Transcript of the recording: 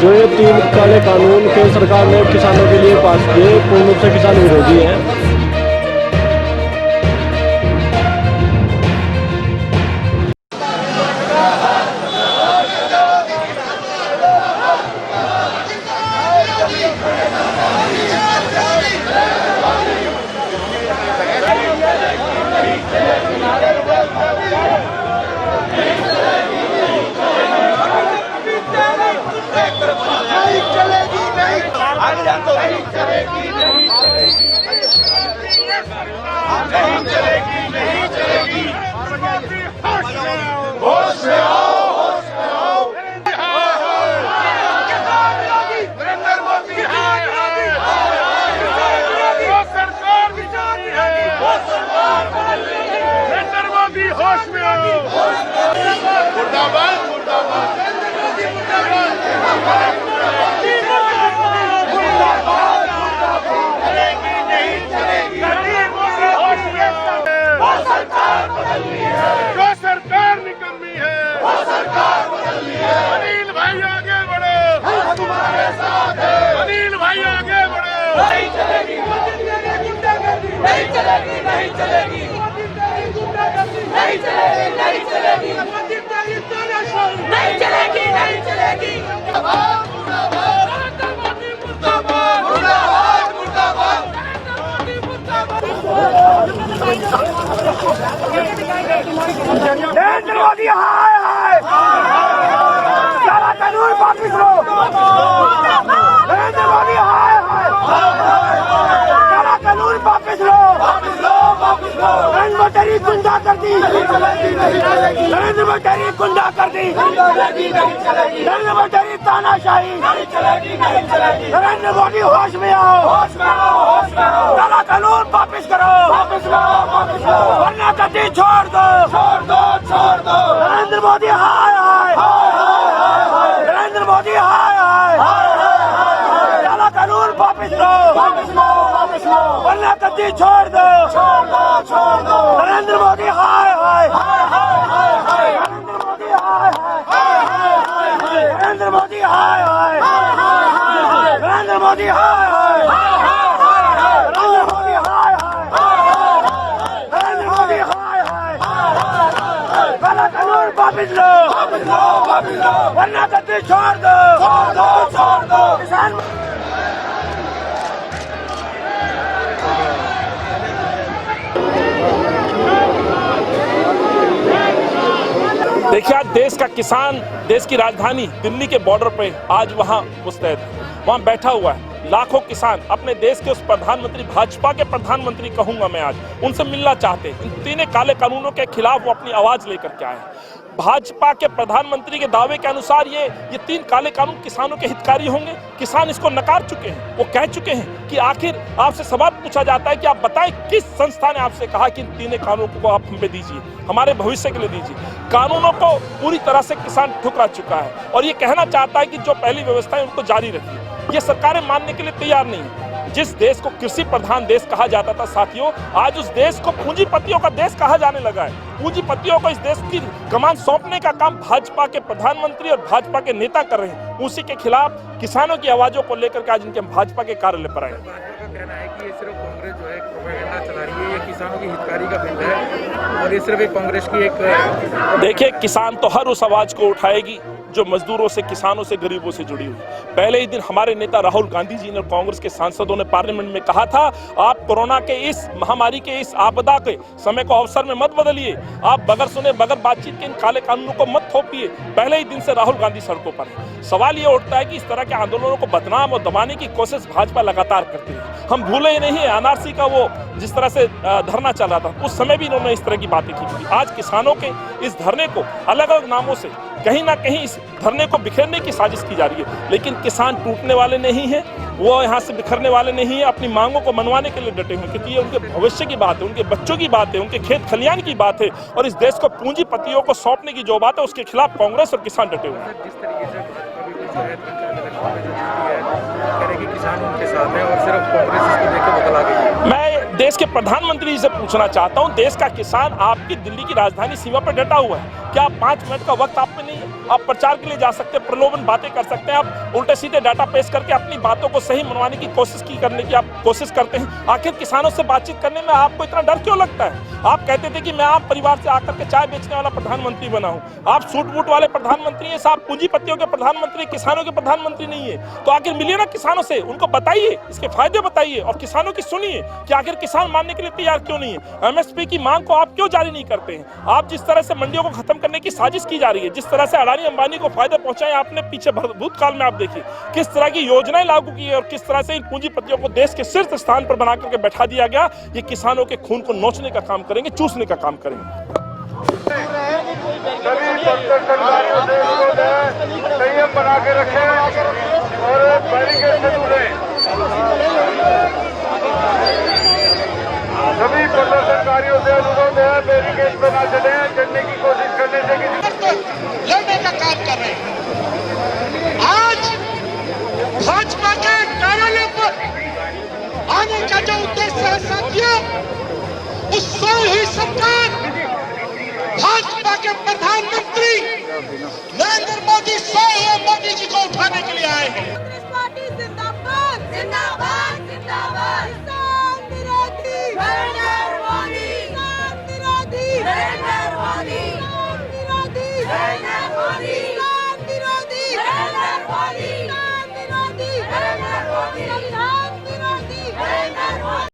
जो ये 3 काले कानून केंद्र सरकार ने किसानों के लिए पास किए, पूर्ण रूप से किसान विरोधी हैं। नरेंद्र मोदी हाय हाय सारा कानून वापिस लो। नरेंद्र मोदी हाय हाय सारा कानून वापिस लो। नरेंद्र मोदी गुंडा कर दी, नरेंद्र मोदी गुंडा कर दी, नरेंद्र मोदी तानाशाही, नरेंद्र मोदी होश में आओ, सारा कानून वापिस करो, वरना गद्दी छोड़ दो। नरेंद्र मोदी हाय हाय, नरेंद्र मोदी हाय हाय, काला कानून वापिस लो, वरना गद्दी छोड़ दो। नरेंद्र मोदी हाय हाय, नरेंद्र मोदी हाय हाय, नरेंद्र मोदी हाय हाय, नरेंद्र मोदी हाय हाय, नरेंद्र मोदी हाय हाय, नरेंद्र मोदी हाय हाय, काला कानून वापिस लो, वरना गद्दी छोड़ दो। किसान देखिए, आज देश का किसान देश की राजधानी दिल्ली के बॉर्डर पे आज वहाँ मुस्तैद है, वहाँ बैठा हुआ है। लाखों किसान अपने देश के उस प्रधानमंत्री, भाजपा के प्रधानमंत्री कहूंगा मैं, आज उनसे मिलना चाहते हैं। इन 3 काले कानूनों के खिलाफ वो अपनी आवाज लेकर के आए हैं। भाजपा के प्रधानमंत्री के दावे के अनुसार ये 3 काले कानून किसानों के हितकारी होंगे। किसान इसको नकार चुके हैं। वो कह चुके हैं कि आखिर आपसे सवाल पूछा जाता है कि आप बताएं किस संस्था ने आपसे कहा कि इन 3 कानूनों को आप हम पे दीजिए, हमारे भविष्य के लिए दीजिए। कानूनों को पूरी तरह से किसान ठुकरा चुका है और ये कहना चाहता है कि जो पहली व्यवस्था है उनको जारी रखिए। ये सरकारें मानने के लिए तैयार नहीं है। जिस देश को कृषि प्रधान देश कहा जाता था साथियों, आज उस देश को पूंजीपतियों का देश कहा जाने लगा है। पूंजीपतियों को इस देश की कमान सौंपने का काम भाजपा के प्रधानमंत्री और भाजपा के नेता कर रहे हैं। उसी के खिलाफ किसानों की आवाजों को लेकर के आज इनके भाजपा के कार्यालय पर आए। भाजपा का कहना है कि ये सिर्फ कांग्रेस जो है प्रोपेगेंडा चला रही है, ये किसानों की हितकारी का बिल है और ये सिर्फ एक कांग्रेस की एक। देखिए, किसान तो हर उस आवाज को उठाएगी जो मजदूरों से, किसानों से, गरीबों से जुड़ी हुई। पहले ही दिन हमारे नेता राहुल गांधी जी ने, कांग्रेस के सांसदों ने पार्लियामेंट में कहा था, आप कोरोना के इस महामारी के इस आपदा के समय को अवसर में मत बदलिए, आप बगैर सुने बगैर बातचीत के इन काले कानूनों को मत थोपिए। पहले ही दिन से राहुल गांधी सड़कों पर है। सवाल ये उठता है कि इस तरह के आंदोलनों को बदनाम और दबाने की कोशिश भाजपा लगातार करती है। हम भूले ही नहीं है एनआरसी का वो जिस तरह से धरना चल रहा था, उस समय भी इन्होंने इस तरह की बातें की थी। आज किसानों के इस धरने को अलग अलग नामों से कहीं ना कहीं इस धरने को बिखेरने की साजिश की जा रही है, लेकिन किसान टूटने वाले नहीं हैं, वो यहाँ से बिखरने वाले नहीं है। अपनी मांगों को मनवाने के लिए डटे हुए, क्योंकि ये उनके भविष्य की बात है, उनके बच्चों की बात है, उनके खेत खलियान की बात है और इस देश को पूंजीपतियों को सौंपने की जो बात है उसके खिलाफ कांग्रेस और किसान डटे हुए हैं। जिस तरीके से भाजपा भी कुछ लोकसभा में जो जीती है, कह रहे कि किसान उनके साथ है और सिर्फ कांग्रेस इसको देख के बदला गई है। मैं देश के प्रधानमंत्री से पूछना चाहता हूं, देश का किसान आपकी दिल्ली की राजधानी सीमा पर डटा हुआ है। क्या 5 मिनट का वक्त आप में नहीं है? आप प्रचार के लिए जा सकते हैं, प्रलोभन बातें कर सकते हैं, आप उल्टे सीधे डाटा पेश करके अपनी बातों को सही मनवाने की करने की आप कोशिश करते हैं। आखिर किसानों से बातचीत करने में आपको इतना डर क्यों लगता है? आप कहते थे कि मैं आम परिवार से आकर के चाय बेचने वाला प्रधानमंत्री बना हूं। आप सूट बूट वाले प्रधानमंत्री हैं, साहब पूंजीपतियों के प्रधानमंत्री, किसानों के प्रधानमंत्री नहीं है। तो आखिर मिलिए ना किसानों से, उनको बताइए, इसके फायदे बताइए और किसानों की सुनिए कि आखिर किसान मानने के लिए तैयार क्यों नहीं है। एमएसपी की मांग को आप क्यों जारी नहीं करते हैं? आप जिस तरह से मंडियों को खत्म करने की साजिश की जा रही है, जिस तरह से अडानी अंबानी को फायदे पहुंचाए आपने पीछे भूतकाल में आप देखिए किस तरह की योजनाएं लागू की है और किस तरह से इन पूंजीपतियों को देश के शीर्ष स्थान पर बना करके बैठा दिया गया। ये किसानों के खून को नोचने का काम करेंगे, चूसने का काम करेंगे। सभी प्रदर्शनकारियों से अनुरोध है, संयम बना के रखें और बैरिकेड से दूरें। सभी प्रदर्शनकारियों से अनुरोध है, बैरिकेड पे ना चले, चढ़ने की कोशिश करने से लड़ने का काम कर रहे हैं। आज भाजपा के कार्यालय पर आने का जो उद्देश्य है साथियों, उससे ही सरकार भाजपा के प्रधानमंत्री नरेंद्र मोदी 100 मोदी जी को उठाने के लिए आए हैं।